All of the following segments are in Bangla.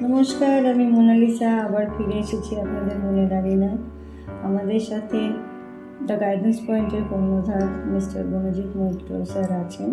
নমস্কার, আমি মোনালিসা আবার ফিরে এসেছি আপনাদের মনের আরিনায়। আমাদের সাথে দ্য গাইডেন্স পয়েন্টের কর্ণধার মিস্টার বনজিৎ মৈত্র স্যার আছেন।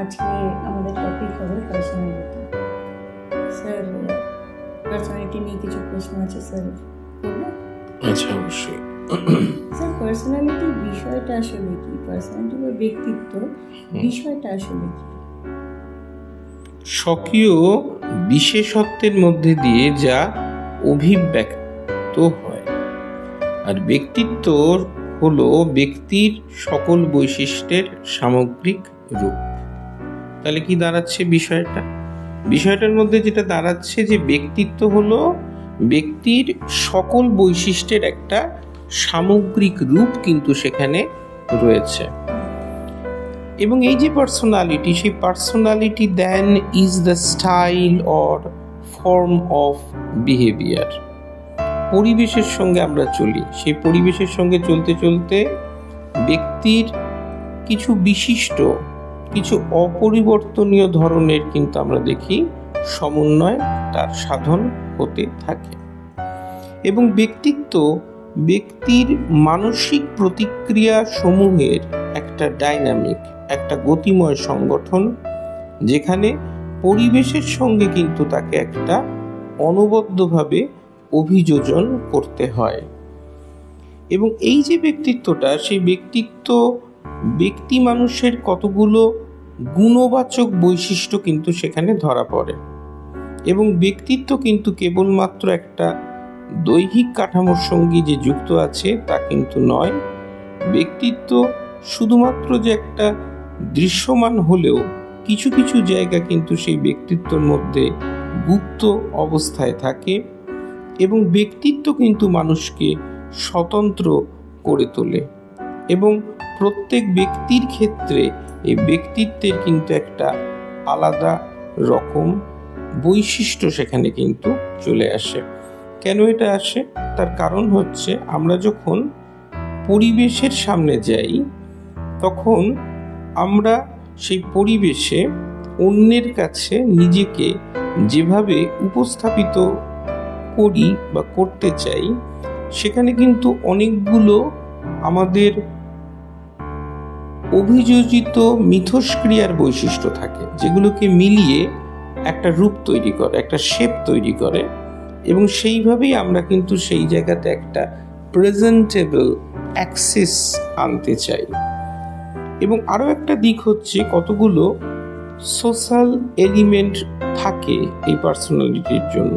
আজকে আমাদের টপিক হবে পার্সোনালিটি। স্যার, পার্সোনালিটি নিয়ে কিছু প্রশ্ন আছে স্যার, করবো? আচ্ছা, অবশ্যই। স্যার, পার্সোনালিটির বিষয়টা আসলে কি? পার্সোনালিটি বা ব্যক্তিত্ব বিষয়টা আসলে কি? স্বকীয় বিশেষত্বের মধ্যে দিয়ে যা অভিব্যক্ত হয়, আর ব্যক্তিত্ব হলো ব্যক্তির সকল বৈশিষ্ট্যের সামগ্রিক রূপ। তাহলে কি দাঁড়াচ্ছে বিষয়টার মধ্যে যেটা দাঁড়াচ্ছে যে ব্যক্তিত্ব হলো ব্যক্তির সকল বৈশিষ্ট্যের একটা সামগ্রিক রূপ কিন্তু সেখানে রয়েছে। এবং এই যে পার্সোনালিটি, সেই personality then is the style or form of behaviour. পরিবেশের সঙ্গে আমরা চলি, সেই পরিবেশের সঙ্গে চলতে চলতে ব্যক্তির কিছু বিশিষ্ট, কিছু অপরিবর্তনীয় ধরনের কিন্তু আমরা দেখি সমন্বয় তার সাধন হতে থাকে। এবং ব্যক্তিত্ব ব্যক্তির মানসিক প্রতিক্রিয়া সমূহের একটা ডাইনামিক, একটা গতিময় সংগঠন, যেখানে পরিবেশের সঙ্গে কিন্তু তাকে একটা অনবদ্যভাবে অভিযোজন করতে হয়। এবং এই যে ব্যক্তিত্বটা, সেই ব্যক্তি মানুষের কতগুলো গুণবাচক বৈশিষ্ট্য কিন্তু সেখানে ধরা পড়ে। এবং ব্যক্তিত্ব কিন্তু কেবলমাত্র একটা দৈহিক কাঠামোর সঙ্গে যে যুক্ত আছে তা কিন্তু নয়। ব্যক্তিত্ব শুধুমাত্র যে একটা দৃশ্যমান হলেও কিছু কিছু জায়গা কিন্তু সেই ব্যক্তিত্বের মধ্যে গুপ্ত অবস্থায় থাকে। এবং ব্যক্তিত্ব কিন্তু মানুষকে স্বতন্ত্র করে তোলে। এবং প্রত্যেক ব্যক্তির ক্ষেত্রে এই ব্যক্তিত্বের কিন্তু একটা আলাদা রকম বৈশিষ্ট্য সেখানে কিন্তু চলে আসে। কেন এটা আসে? তার কারণ হচ্ছে, আমরা যখন পরিবেশের সামনে যাই তখন আমরা সেই পরিবেশে অন্যের কাছে নিজেকে যেভাবে উপস্থাপিত করি বা করতে চাই, সেখানে কিন্তু অনেকগুলো আমাদের অভিযোজিত মিথস্ক্রিয়ার বৈশিষ্ট্য থাকে, যেগুলোকে মিলিয়ে একটা রূপ তৈরি করে, একটা শেপ তৈরি করে। এবং সেইভাবেই আমরা কিন্তু সেই জায়গাতে একটা প্রেজেন্টেবল অ্যাক্সেস আনতে চাই। এবং আরও একটা দিক হচ্ছে, কতগুলো সোশ্যাল এলিমেন্ট থাকে এই পার্সোনালিটির জন্য।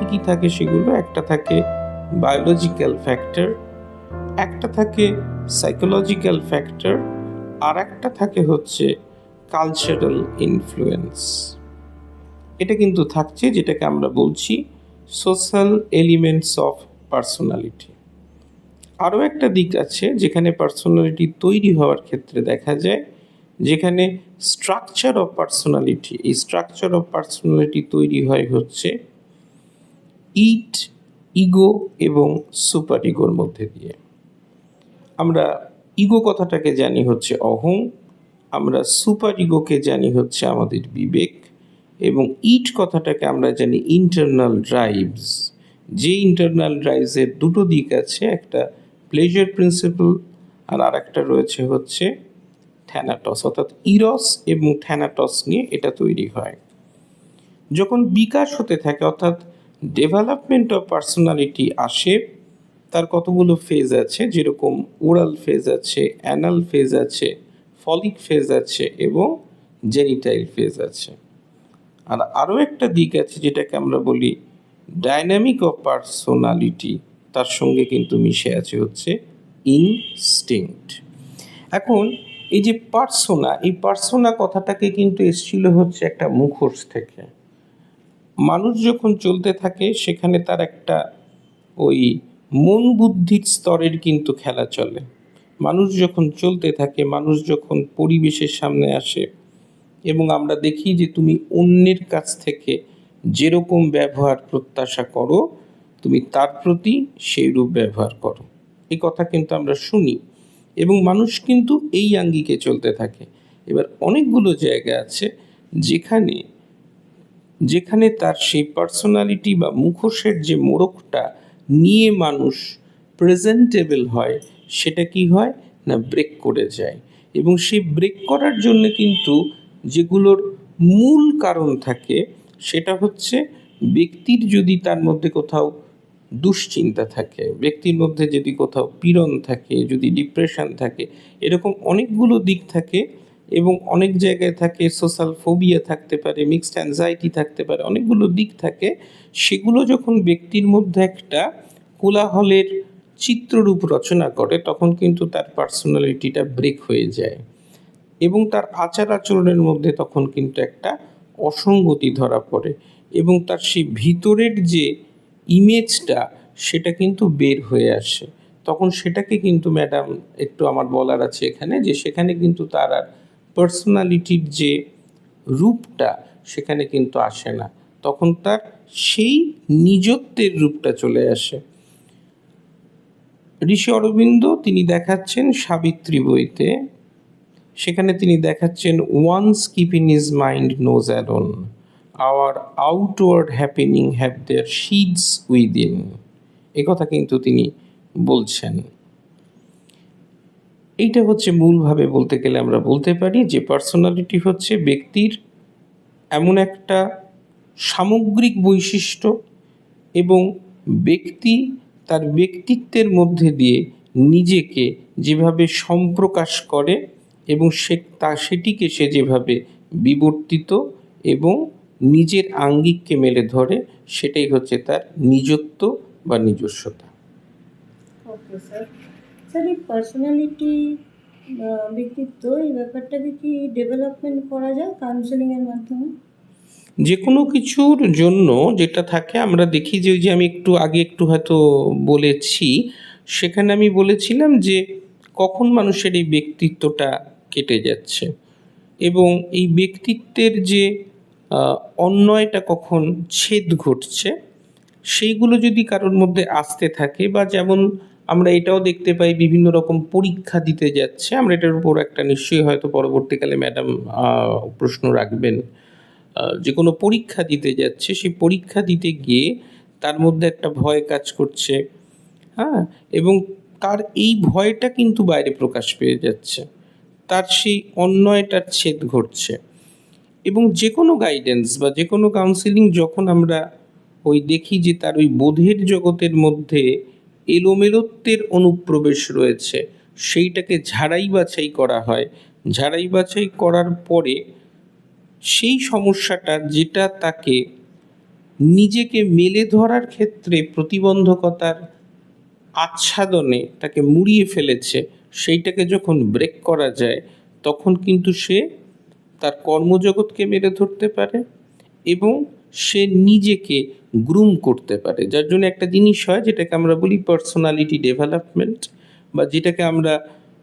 কি থাকে সেগুলো? একটা থাকে বায়োলজিক্যাল ফ্যাক্টর, একটা থাকে সাইকোলজিক্যাল ফ্যাক্টর, আর একটা থাকে হচ্ছে কালচারাল ইনফ্লুয়েন্স। এটা কিন্তু থাকছে, যেটাকে আমরা বলছি সোশ্যাল এলিমেন্টস অফ পার্সোনালিটি। আরও একটা দিক আছে যেখানে পার্সোনালিটি তৈরি হওয়ার ক্ষেত্রে দেখা যায়, যেখানে স্ট্রাকচার অফ পার্সোনালিটি, এই স্ট্রাকচার অফ পার্সোনালিটি তৈরি হয় হচ্ছে ইগো এবং সুপার ইগোর মধ্যে দিয়ে। আমরা ইগো কথাটাকে জানি হচ্ছে অহং, আমরা সুপার ইগোকে জানি হচ্ছে আমাদের বিবেক, এবং কথাটাকে আমরা জানি ইন্টারনাল ড্রাইভস। যে ইন্টারনাল ড্রাইভসের দুটো দিক আছে, একটা প্লেজার প্রিন্সিপাল আর একটা রয়েছে হচ্ছে থ্যানাটস, অর্থাৎ ইরস এবং থ্যানাটস নিয়ে এটা তৈরি হয়। যখন বিকাশ হতে থাকে, অর্থাৎ ডেভেলপমেন্ট অফ পার্সোনালিটি আসে, তার কতগুলো ফেজ আছে, যেরকম ওরাল ফেজ আছে, অ্যানাল ফেজ আছে, ফলিক ফেজ আছে এবং জেনিটাইল ফেজ আছে। আর আরও একটা দিক আছে যেটাকে আমরা বলি ডাইনামিক অফ পার্সোনালিটি, তার সঙ্গে কিন্তু মিশে আছে হচ্ছে ইনস্টিংক্ট। এখন এই যে এই পার্সোনা কথাটাকে কিন্তু এসেছিল হচ্ছে একটা মুখোশ থেকে। মানুষ যখন চলতে থাকে সেখানে তার একটা ওই মন বুদ্ধির স্তরের কিন্তু খেলা চলে। মানুষ যখন চলতে থাকে, মানুষ যখন পরিবেশের সামনে আসে, এবং আমরা দেখি যে তুমি অন্যের কাছ থেকে যেরকম ব্যবহার প্রত্যাশা করো, তুমি তার প্রতি সেই রূপ ব্যবহার করো, এই কথা কিন্তু আমরা শুনি। এবং মানুষ কিন্তু এই আঙ্গিকে চলতে থাকে। এবার অনেকগুলো জায়গা আছে যেখানে যেখানে তার সেই পার্সোনালিটি বা মুখোশের যে মোড়কটা নিয়ে মানুষ প্রেজেন্টেবল হয়, সেটা কি হয় না ব্রেক করে যায়। এবং সেই ব্রেক করার জন্য কিন্তু যেগুলোর মূল কারণ থাকে সেটা হচ্ছে ব্যক্তির যদি তার মধ্যে কোথাও দুশ্চিন্তা থাকে, ব্যক্তির মধ্যে যদি কোথাও পীড়ন থাকে, যদি ডিপ্রেশন থাকে, এরকম অনেকগুলো দিক থাকে। এবং অনেক জায়গায় থাকে সোশ্যাল ফোবিয়া থাকতে পারে, মিক্সড অ্যাংজাইটি থাকতে পারে, অনেকগুলো দিক থাকে। সেগুলো যখন ব্যক্তির মধ্যে একটা কোলাহলের চিত্ররূপ রচনা করে, তখন কিন্তু তার পার্সোনালিটিটা ব্রেক হয়ে যায় এবং তার আচার আচরণের মধ্যে তখন কিন্তু একটা অসঙ্গতি ধরা পড়ে এবং তার সেই ভিতরের যে ইমেজটা সেটা কিন্তু বের হয়ে আসে। তখন সেটাকে কিন্তু ম্যাডাম একটু আমার বলার আছে এখানে, যে সেখানে কিন্তু তার আর পার্সোনালিটির যে রূপটা সেখানে কিন্তু আসে না, তখন তার সেই নিজত্বের রূপটা চলে আসে। ঋষি অরবিন্দ তিনি দেখাচ্ছেন সাবিত্রী বইতে, সেখানে তিনি দেখাচ্ছেন once keep in his mind knows alone, our outward happening have their seeds within. কথা কিন্তু তিনি বলছেন। এইটা হচ্ছে মূলভাবে বলতে গেলে আমরা বলতে পারি যে পার্সোনালিটি হচ্ছে ব্যক্তির এমন একটা সামগ্রিক বৈশিষ্ট্য এবং ব্যক্তি তার ব্যক্তিত্বের মধ্যে দিয়ে নিজেকে যেভাবে সম্প্রকাশ করে এবং সেটিকে সে যেভাবে বিবর্তিত এবং নিজের আঙ্গিককে মেলে ধরে, সেটাই হচ্ছে তার নিজত্ব বা নিজস্বতা। Okay sir. স্যার, এই পার্সোনালিটি ব্যক্তিত্ব এই ব্যাপারটাকে কি ডেভেলপমেন্ট করা যায় কাউন্সেলিংয়ের মাধ্যমে? যে কোনো কিছুর জন্য যেটা থাকে আমরা দেখি যে ওই যে আমি একটু আগে একটু হয়তো বলেছি, সেখানে আমি বলেছিলাম যে কখন মানুষের এই ব্যক্তিত্বটা কেটে যাচ্ছে এবং এই ব্যক্তিত্বের যে অন্যয়টা কখন ছেদ ঘটছে, সেইগুলো যদি কারোর মধ্যে আসতে থাকে, বা যেমন আমরা এটাও দেখতে পাই বিভিন্ন রকম পরীক্ষা দিতে যাচ্ছে, আমরা এটার উপর একটা নিশ্চয়ই হয়তো পরবর্তীকালে ম্যাডাম প্রশ্ন রাখবেন, যে কোনো পরীক্ষা দিতে যাচ্ছে, সেই পরীক্ষা দিতে গিয়ে তার মধ্যে একটা ভয় কাজ করছে, হ্যাঁ, এবং তার এই ভয়টা কিন্তু বাইরে প্রকাশ পেয়ে যাচ্ছে, তার সেই অন্যয়টার ছেদ ঘটছে। এবং যে কোনো গাইডেন্স বা যে কোনো কাউন্সিলিং যখন আমরা ওই দেখি যে তার ওই বোধের জগতের মধ্যে এলোমেলোত্বের অনুপ্রবেশ রয়েছে, সেইটাকে ঝাড়াই বাছাই করা হয়। ঝাড়াই বাছাই করার পরে সেই সমস্যাটা যেটা তাকে নিজেকে মেলে ধরার ক্ষেত্রে প্রতিবন্ধকতার আচ্ছাদনে তাকে মুড়িয়ে ফেলেছে, সেইটাকে যখন ব্রেক করা যায়, তখন কিন্তু সে তার কর্মজগৎকে মেলে ধরতে পারে এবং সে নিজেকে গ্রুম করতে পারে। যার জন্য একটা জিনিস হয় যেটাকে আমরা বলি পার্সোনালিটি ডেভেলপমেন্ট, বা যেটাকে আমরা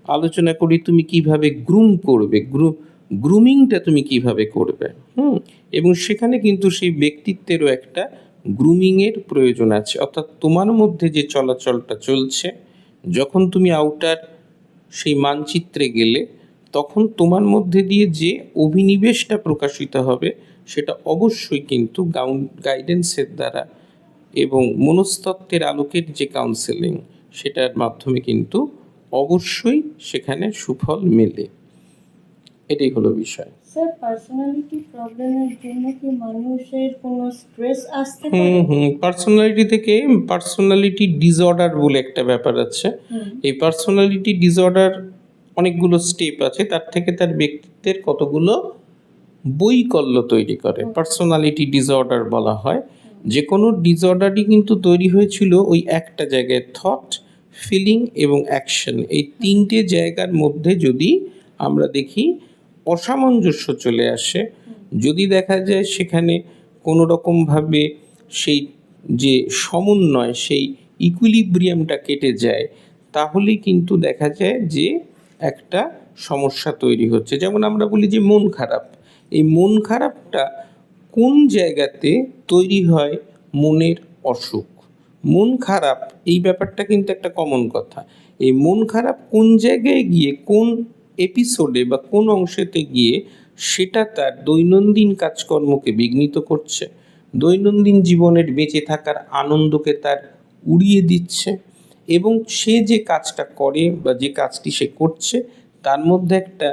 আলোচনা করি তুমি কিভাবে গ্রুম করবে, গ্রুমিংটা তুমি কিভাবে করবে। এবং সেখানে কিন্তু সেই ব্যক্তিত্বেরও একটা গ্রুমিংয়ের প্রয়োজন আছে। অর্থাৎ তোমার মধ্যে যে চলাচলটা চলছে, যখন তুমি আউটার সেই মানচিত্রে গেলে, তখন তোমার মধ্যে দিয়ে যে অভিনিবেশটা প্রকাশিত হবে, সেটা অবশ্যই কিন্তু গাইডেন্সের দ্বারা এবং মনস্তত্ত্বের আলোকের যে কাউন্সেলিং, সেটার মাধ্যমে কিন্তু অবশ্যই সেখানে সুফল মেলে। এটাই হলো বিষয়। স্যার, পার্সোনালিটি প্রবলেমের জন্য কি মানুষের কোনো স্ট্রেস আসতে পারে? পার্সোনালিটি থেকে পার্সোনালিটি ডিসঅর্ডার বলে একটা ব্যাপার আছে। এই পার্সোনালিটি ডিসঅর্ডার অনেকগুলো স্টেপ আছে, তার থেকে তার ব্যক্তিত্বের কতগুলো বৈকল্য তৈরি করে পার্সোনালিটি ডিসঅর্ডার বলা হয়। যে কোনো ডিসঅর্ডারই কিন্তু তৈরি হয়েছিল ওই একটা জায়গায়, থট, ফিলিং এবং অ্যাকশন, এই তিনটে জায়গার মধ্যে যদি আমরা দেখি অসামঞ্জস্য চলে আসে, যদি দেখা যায় সেখানে কোনো রকমভাবে সেই যে সমন্বয়, সেই ইকুইলিব্রিয়ামটা কেটে যায়, তাহলেই কিন্তু দেখা যায় যে একটা সমস্যা তৈরি হচ্ছে। যেমন আমরা বলি যে মন খারাপ, এই মন খারাপটা কোন জায়গাতে তৈরি হয়? মনের অসুখ। মন খারাপ এই ব্যাপারটা কিন্তু একটা কমন কথা। এই মন খারাপ কোন জায়গায় গিয়ে, কোন এপিসোডে বা কোন অংশেতে গিয়ে সেটা তার দৈনন্দিন কাজকর্মকে বিঘ্নিত করছে, দৈনন্দিন জীবনের বেঁচে থাকার আনন্দকে তার উড়িয়ে দিচ্ছে, এবং সে যে কাজটা করে বা যে কাজটি সে করছে তার মধ্যে একটা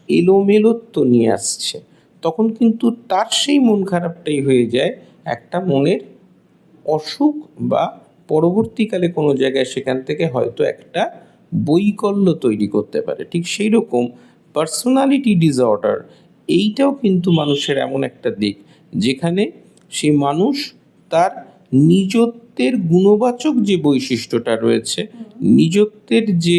এলোমেলোত্ব নিয়ে আসছে, তখন কিন্তু তার সেই মন খারাপটাই হয়ে যায় একটা মনের অসুখ, বা পরবর্তীকালে কোনো জায়গায় সেখান থেকে হয়তো একটা বৈকল্য তৈরি করতে পারে। ঠিক সেই রকম পার্সোনালিটি ডিসঅর্ডার এইটাও কিন্তু মানুষের এমন একটা দিক যেখানে সেই মানুষ তার নিজত্বের গুণবাচক যে বৈশিষ্ট্যটা রয়েছে, নিজত্বের যে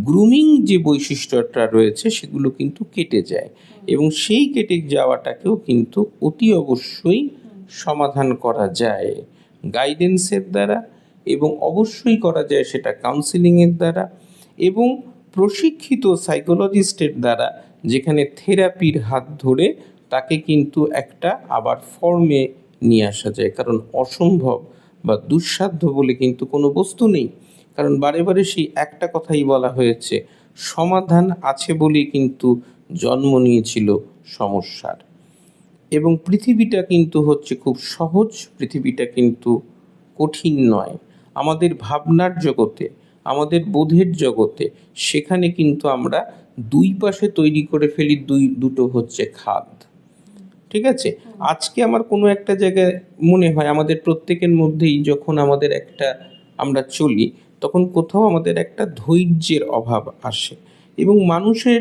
গ্রুমিং যে বৈশিষ্ট্যটা রয়েছে, সেগুলো কিন্তু কেটে যায়, এবং সেই কেটে যাওয়াটাকেও কিন্তু অতি অবশ্যই সমাধান করা যায় গাইডেন্সের দ্বারা, এবং অবশ্যই করা যায় সেটা কাউন্সিলিংয়ের দ্বারা এবং প্রশিক্ষিত সাইকোলজিস্টের দ্বারা, যেখানে থেরাপির হাত ধরে তাকে কিন্তু একটা আবার ফর্মে নিয়ে আসা যায়। কারণ অসম্ভব বা দুঃসাধ্য বলে কিন্তু কোনো বস্তু নেই, কারণ বারে বারে সেই একটা কথাই বলা হয়েছে, সমাধান আছে বলেই কিন্তু জন্ম নিয়েছিল সমস্যার। এবং পৃথিবীটা কিন্তু হচ্ছে খুব সহজ, পৃথিবীটা কিন্তু কঠিন নয়। আমাদের ভাবনার জগতে, আমাদের বোধের জগতে, সেখানে কিন্তু আমরা দুই পাশে তৈরি করে ফেলি দুটো হচ্ছে খাদ। ঠিক আছে, আজকে আমার কোনো একটা জায়গায় মনে হয় আমাদের প্রত্যেকের মধ্যেই যখন আমাদের একটা আমরা চলি, তখন কোথাও আমাদের একটা ধৈর্যের অভাব আসে, এবং মানুষের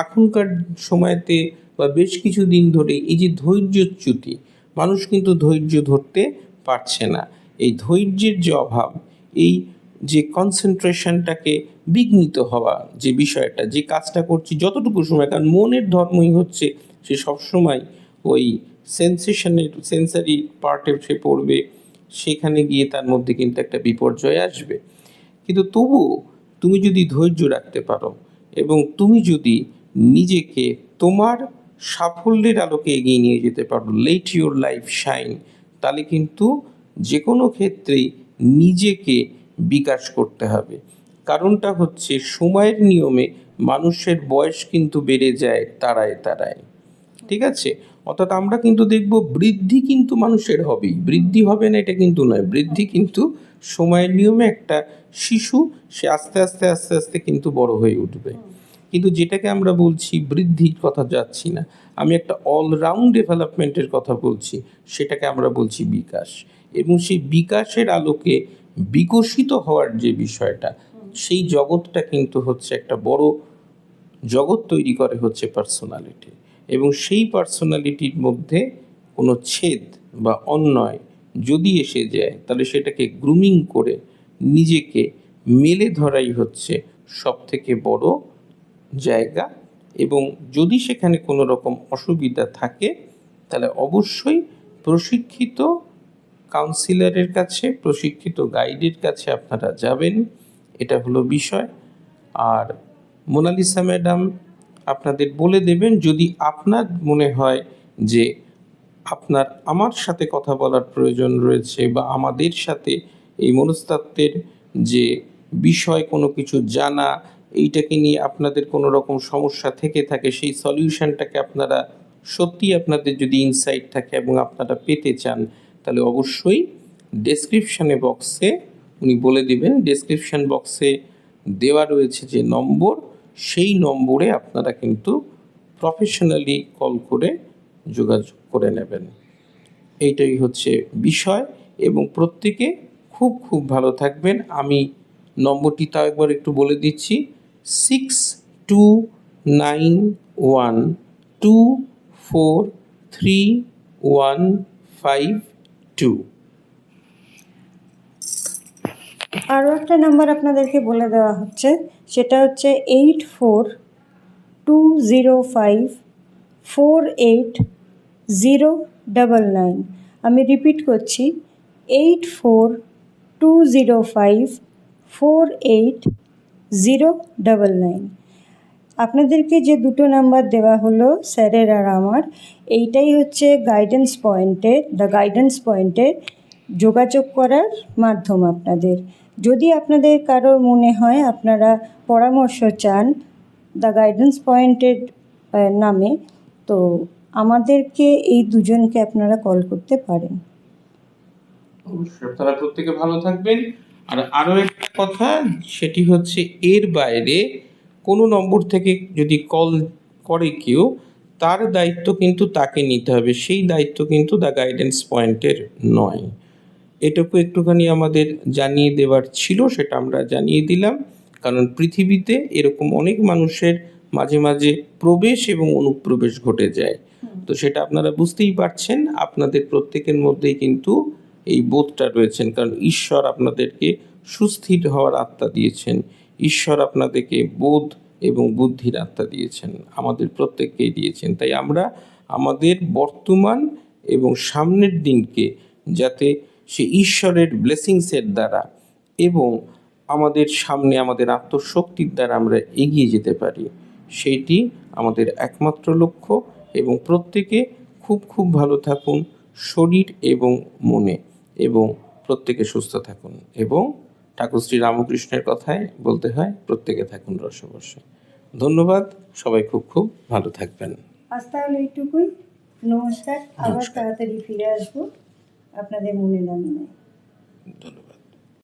এখনকার সময়তে বা বেশ কিছু দিন ধরে এই যে ধৈর্যচ্যুতি, মানুষ কিন্তু ধৈর্য ধরতে পারছে না। এই ধৈর্যের যে অভাব, এই যে কনসেন্ট্রেশনটাকে বিঘ্নিত হওয়া, যে বিষয়টা, যে কাজটা করছি যতটুকু সময়, কারণ মনের ধর্মই হচ্ছে সে সবসময় ওই সেন্সারি পার্টে সে পড়বে, সেখানে গিয়ে তার মধ্যে কিন্তু একটা বিপর্যয় আসবে। কিন্তু তবুও তুমি যদি ধৈর্য রাখতে পারো এবং তুমি যদি নিজেকে তোমার সাফল্যের আলোকে এগিয়ে নিয়ে যেতে পারো, লেট ইউর লাইফ শাইন, তাহলে কিন্তু যে কোনো ক্ষেত্রেই নিজেকে বিকাশ করতে হবে। কারণটা হচ্ছে সময়ের নিয়মে মানুষের বয়স কিন্তু বেড়ে যায় তারায় তারায়। ঠিক আছে, অর্থাৎ আমরা কিন্তু দেখব বৃদ্ধি কিন্তু মানুষের হবেই, বৃদ্ধি হবে না এটা কিন্তু নয়, বৃদ্ধি কিন্তু সময়ের নিয়মে একটা শিশু সে আস্তে আস্তে আস্তে আস্তে কিন্তু বড় হয়ে উঠবে। কিন্তু যেটাকে আমরা বলছি বৃদ্ধির কথা যাচ্ছি না, আমি একটা অলরাউন্ড ডেভেলপমেন্টের কথা বলছি, সেটাকে আমরা বলছি বিকাশ। এবং সেই বিকাশের আলোকে বিকশিত হওয়ার যে বিষয়টা, সেই জগৎটা কিন্তু হচ্ছে একটা বড় জগৎ তৈরি করে হচ্ছে পার্সোনালিটি। এবং সেই পার্সোনালিটির মধ্যে কোনো ছেদ বা অন্যায় যদি এসে যায়, তাহলে সেটাকে গ্রুমিং করে নিজেকে মেলে ধরাই হচ্ছে সবথেকে বড় জায়গা। এবং যদি সেখানে কোনো রকম অসুবিধা থাকে, তাহলে অবশ্যই প্রশিক্ষিত কাউন্সিলরের কাছে, প্রশিক্ষিত গাইডের কাছে আপনারা যাবেন, এটা হলো বিষয়। আর মোনালিসা ম্যাডাম আপনাদের বলে দেবেন, যদি আপনার মনে হয় যে আপনার আমার সাথে কথা বলার প্রয়োজন রয়েছে, বা আমাদের সাথে এই মনস্তত্ত্বের যে বিষয় কোনো কিছু জানা, এইটাকে নিয়ে আপনাদের কোনো রকম সমস্যা থেকে থাকে, সেই সলিউশনটাকে আপনারা সত্যি আপনাদের যদি ইনসাইট থাকে এবং আপনারা পেতে চান, তাহলে অবশ্যই ডেসক্রিপশানে বক্সে উনি বলে দিবেন, ডেসক্রিপশান বক্সে দেওয়া রয়েছে যে নম্বর, সেই নম্বরে আপনারা কিন্তু প্রফেশনালি কল করে যোগাযোগ করে নেবেন। এইটাই হচ্ছে বিষয়, এবং প্রত্যেকে খুব খুব ভালো থাকবেন। আমি নম্বরটি তাও একবার একটু বলে দিচ্ছি, 6291243152। আরও একটা নাম্বার আপনাদেরকে বলে দেওয়া হচ্ছে, সেটা হচ্ছে 8420548099। আমি রিপিট করছি, 8420548099। আপনাদেরকে যে দুটো নাম্বার দেওয়া হলো স্যারের আর আমার, এইটাই হচ্ছে গাইডেন্স পয়েন্টের যোগাযোগ করার মাধ্যম আপনাদের। যদি আপনাদের কারোর মনে হয় আপনারা পরামর্শ চান দ্য গাইডেন্স পয়েন্টের নামে, তো আমাদেরকে এই দুজনকে আপনারা কল করতে পারেন। অবশ্যই আপনারা প্রত্যেকে ভালো থাকবেন। আর আরও একটা কথা, সেটি হচ্ছে এর বাইরে কোনো নম্বর থেকে যদি কল করে কেউ, তার দায়িত্ব কিন্তু তাকে নিতে হবে, সেই দায়িত্ব কিন্তু দ্য গাইডেন্স পয়েন্টের নয়। এটুকু একটুখানি আমাদের জানিয়ে দেওয়ার ছিল, সেটা আমরা জানিয়ে দিলাম। কারণ পৃথিবীতে এরকম অনেক মানুষের মাঝে মাঝে প্রবেশ এবং অনুপ্রবেশ ঘটে যায়। তো সেটা আপনারা বুঝতেই পারছেন, আপনাদের প্রত্যেকের মধ্যেই কিন্তু এই বোধটা রয়েছেন, কারণ ঈশ্বর আপনাদেরকে সুস্থির হওয়ার আত্মা দিয়েছেন, ঈশ্বর আপনাদেরকে বোধ এবং বুদ্ধির আত্মা দিয়েছেন, আমাদের প্রত্যেককেই দিয়েছেন। তাই আমরা আমাদের বর্তমান এবং সামনের দিনকে যাতে সে ঈশ্বরের ব্লেসিংসের দ্বারা এবং আমাদের সামনে আমাদের আত্মশক্তির দ্বারা আমরা এগিয়ে যেতে পারি, সেইটি আমাদের একমাত্র লক্ষ্য। এবং প্রত্যেকে খুব খুব ভালো থাকুন শরীর এবং মনে, এবং প্রত্যেকে সুস্থ থাকুন। এবং ঠাকুর শ্রী রামকৃষ্ণের কথায় বলতে হয়, প্রত্যেকে থাকুন রসবশে। ধন্যবাদ, সবাই খুব খুব ভালো থাকবেন। আজ তাহলে এইটুকুই। নমস্কার। আবার নমস্কার। তাড়াতাড়ি ফিরে আসবো আপনাদের মনে না নিয়ে। ধন্যবাদ।